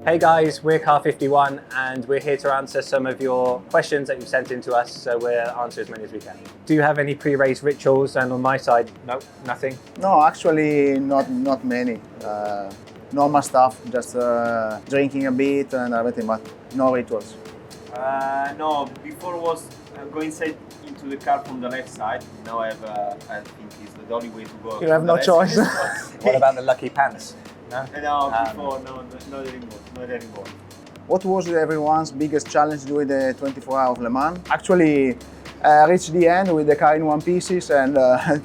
Hey guys, we're Car 51 and we're here to answer some of your questions that you've sent in to us, so we'll answer as many as we can. Do you have any pre-race rituals? And on my side, no, nothing? No, actually not many. Normal stuff, just drinking a bit and everything, but no rituals. No, before was go inside into the car from the left side. Now I think it's the only way to go. You have no choice. What about the lucky pants? No? No, before, no, not anymore, not anymore. What was everyone's biggest challenge during the 24 hours of Le Mans? Actually, reach the end with the car in one pieces and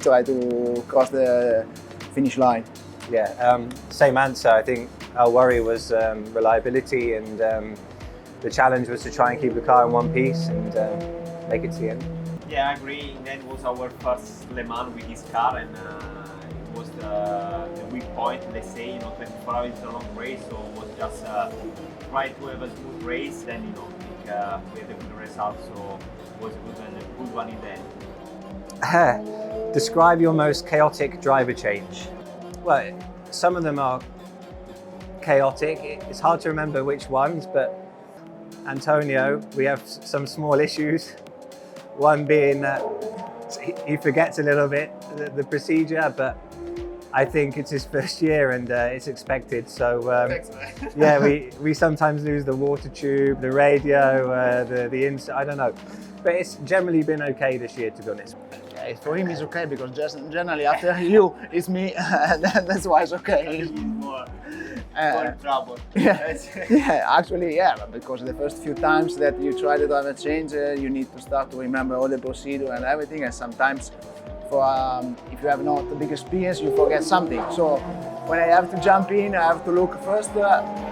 try to cross the finish line. Yeah, same answer. I think our worry was reliability, and the challenge was to try and keep the car in one piece and make it to the end. Yeah, I agree. That was our first Le Mans with his car, and it was the weak point. Let's say, 24 hours is a long race, so it was just try to have a smooth race. Then, we had a good result, so it was a good one in the end. Describe your most chaotic driver change. Well, some of them are chaotic. It's hard to remember which ones, but Antonio, we have some small issues. One being that he forgets a little bit the procedure, but I think it's his first year and it's expected. So yeah, we sometimes lose the water tube, the radio, the inside. I don't know, but it's generally been okay this year, to be honest. Yeah, for him it's okay because just generally after you, it's me, and that's why it's okay. He's more in trouble. Yeah, actually, yeah, because the first few times that you try to drive a change, you need to start to remember all the procedure and everything, and sometimes if you have not the big experience, you forget something. So when I have to jump in, I have to look first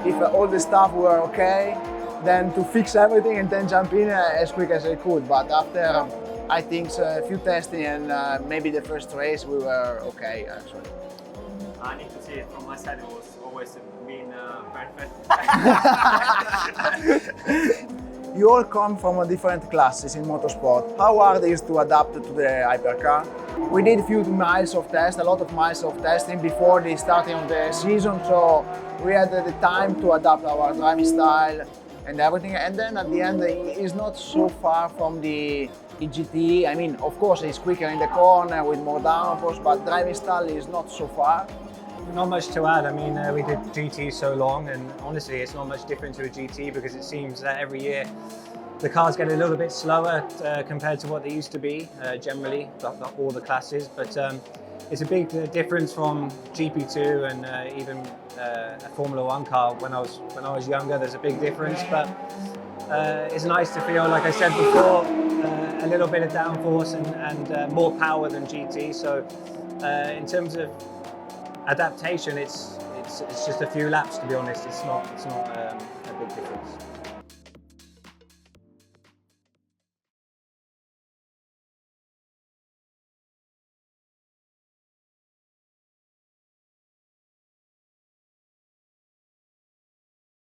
if all the stuff were okay, then to fix everything and then jump in as quick as I could. But after, I think a few testing and maybe the first race, we were okay, actually. I need to say from my side, it was always been perfect. You all come from different classes in motorsport. How hard is to adapt to the hypercar? We did a few miles of test, a lot of miles of testing before the starting of the season, so we had the time to adapt our driving style and everything. And then at the end, it's not so far from the GT. I mean, of course, it's quicker in the corner with more downforce, but driving style is not so far. Not much to add. I mean, we did GT so long, and honestly, it's not much different to a GT because it seems that every year the cars get a little bit slower compared to what they used to be, generally, not all the classes. But it's a big difference from GP2 and even a Formula One car. When I was younger, there's a big difference, but it's nice to feel, like I said before, a little bit of downforce and more power than GT. So in terms of adaptation, it's just a few laps, to be honest. It's not a big difference.